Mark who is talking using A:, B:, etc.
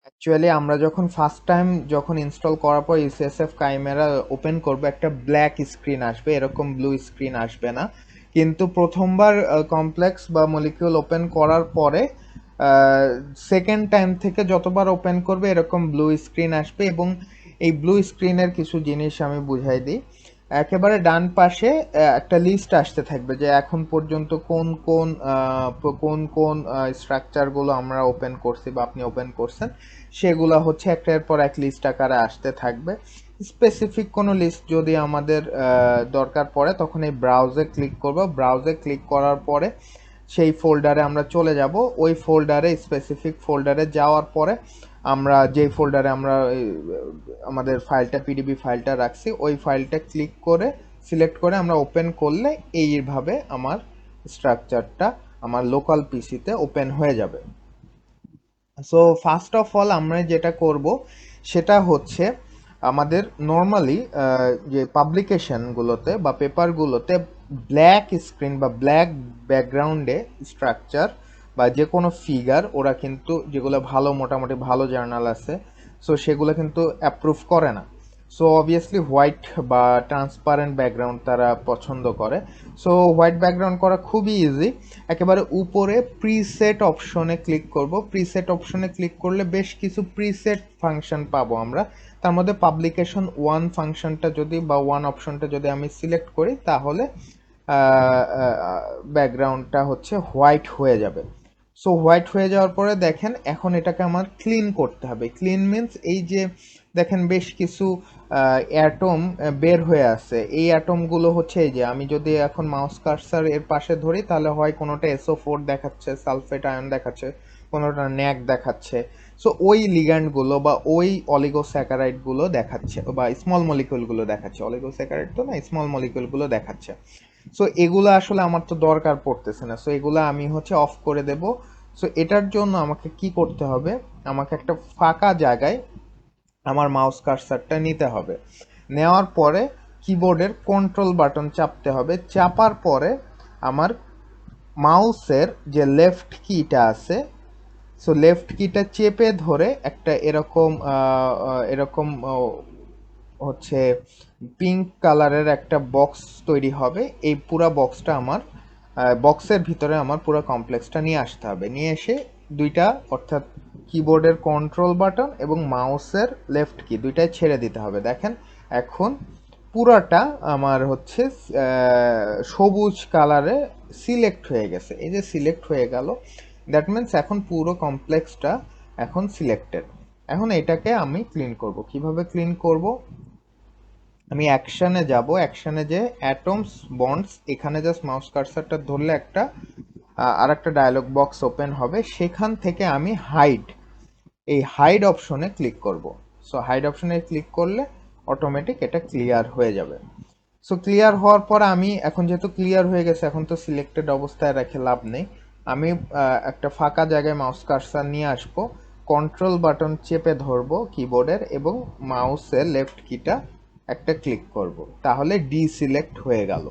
A: Actually আমরা যখন first time যখন ইনস্টল করার পর ইউসিএসএফ কাইমেরা ওপেন করবে, একটা ব্ল্যাক স্ক্রিন আসবে, এরকম ব্লু স্ক্রিন আসবে না। কিন্তু প্রথমবার কমপ্লেক্স বা মলিকিউল ওপেন করার পরে সেকেন্ড টাইম থেকে যতবার ওপেন করবে এরকম ব্লু স্ক্রিন আসবে। এবং এই ব্লু স্ক্রিনের কিছু জিনিস আমি বুঝাই দিই। একেবারে ডান পাশে একটা লিস্ট আসতে থাকবে যে এখন পর্যন্ত কোন কোন স্ট্রাকচারগুলো আমরা ওপেন করছি বা আপনি ওপেন করছেন, সেগুলো হচ্ছে একটার পর এক লিস্ট আকারে আসতে থাকবে। স্পেসিফিক কোনো লিস্ট যদি আমাদের দরকার পড়ে তখন এই ব্রাউজে ক্লিক করব। ব্রাউজে ক্লিক করার পরে সেই ফোল্ডারে আমরা চলে যাব। ওই ফোল্ডারে, স্পেসিফিক ফোল্ডারে যাওয়ার পরে আমরা যেই ফোল্ডারে আমরা আমাদের ফাইলটা, পিডিবি ফাইলটা রাখছি, ওই ফাইলটা ক্লিক করে সিলেক্ট করে আমরা ওপেন করলে এইভাবে আমার স্ট্রাকচারটা আমার লোকাল পিসিতে ওপেন হয়ে যাবে। সো ফার্স্ট অফ অল আমরা যেটা করব সেটা হচ্ছে আমাদের নর্মালি যে পাবলিকেশনগুলোতে বা পেপারগুলোতে ব্ল্যাক স্ক্রিন বা ব্ল্যাক ব্যাকগ্রাউন্ডে স্ট্রাকচার বা যে কোনো ফিগার ওরা কিন্তু, যেগুলো ভালো মোটামুটি ভালো জার্নাল আছে, সো সেগুলো কিন্তু অ্যাপ্রুভ করে না। সো অবভিয়াসলি হোয়াইট বা ট্রান্সপারেন্ট ব্যাকগ্রাউন্ড তারা পছন্দ করে। সো হোয়াইট ব্যাকগ্রাউন্ড করা খুবই ইজি। একেবারে উপরে প্রিসেট অপশনে ক্লিক করব। প্রিসেট অপশনে ক্লিক করলে বেশ কিছু প্রিসেট ফাংশন পাবো আমরা। তার মধ্যে পাবলিকেশন ওয়ান ফাংশনটা যদি বা ওয়ান অপশনটা যদি আমি সিলেক্ট করি তাহলে ব্যাকগ্রাউন্ডটা হচ্ছে হোয়াইট হয়ে যাবে। সো হোয়াইট হয়ে যাওয়ার পরে দেখেন এখন এটাকে আমার ক্লিন করতে হবে। ক্লিন মিন্স এই যে দেখেন বেশ কিছু অ্যাটম বের হয়ে আছে। এই অ্যাটমগুলো হচ্ছে এই যে, আমি যদি এখন মাউস কার্সার এর পাশে ধরি তাহলে হয় কোনোটা SO4 দেখাচ্ছে, সালফেট আয়ন দেখাচ্ছে, কোনোটা ন্যাক দেখাচ্ছে। সো ওই লিগ্যান্ডগুলো বা ওই অলিগোস্যাকারাইডগুলো দেখাচ্ছে বা স্মল মলিকিউলগুলো দেখাচ্ছে। অলিগোস্যাকারাইড তো না, স্মল মলিকিউলগুলো দেখাচ্ছে। সো এগুলো আসলে আমার তো দরকার পড়তেছে না, সো এগুলো আমি হচ্ছে অফ করে দেব। সো এটার জন্য আমাকে কি করতে হবে, আমাকে একটা ফাঁকা জায়গায় আমার মাউস কার্সারটা নিতে হবে। নেওয়ার পরে কিবোর্ডের কন্ট্রোল বাটন চাপতে হবে। চাপার পরে আমার মাউসের যে লেফট কিটা আছে, সো লেফট কিটা চেপে ধরে একটা এরকম এরকম হচ্ছে পিঙ্ক কালারের একটা বক্স তৈরি হবে। এই পুরো বক্সটা আমার বক্সের ভিতরে আমার পুরো কমপ্লেক্সটা নিয়ে আসতে হবে। নিয়ে এসে দুইটা, অর্থাৎ কিবোর্ডের কন্ট্রোল বাটন এবং মাউসের লেফট কি দুইটাই ছেড়ে দিতে হবে। দেখেন এখন পুরাটা আমার হচ্ছে সবুজ কালারে সিলেক্ট হয়ে গেছে। এই যে সিলেক্ট হয়ে গেল, দ্যাট মিন্স এখন পুরো কমপ্লেক্সটা এখন সিলেক্টেড। এখন এটাকে আমি ক্লিন করব। কিভাবে ক্লিন করব, আমি অ্যাকশনে যাব। অ্যাকশনে যে অ্যাটমস বন্ডস, এখানে জাস্ট মাউস কার্সারটা ধরলে একটা আর একটা ডায়লগ বক্স ওপেন হবে। সেখান থেকে আমি হাইড, এই হাইড অপশনে ক্লিক করব। সো হাইড অপশনে ক্লিক করলে অটোমেটিক এটা ক্লিয়ার হয়ে যাবে। সো ক্লিয়ার হওয়ার পর আমি এখন, যেহেতু ক্লিয়ার হয়ে গেছে, এখন তো সিলেক্টেড অবস্থায় রেখে লাভ নেই। আমি একটা ফাঁকা জায়গায় মাউস কার্সার নিয়ে আসবো, কন্ট্রোল বাটন চেপে ধরবো কিবোর্ডের এবং মাউসের লেফট কিটা একটা ক্লিক করব, তাহলে ডিসিলেক্ট হয়ে গেল।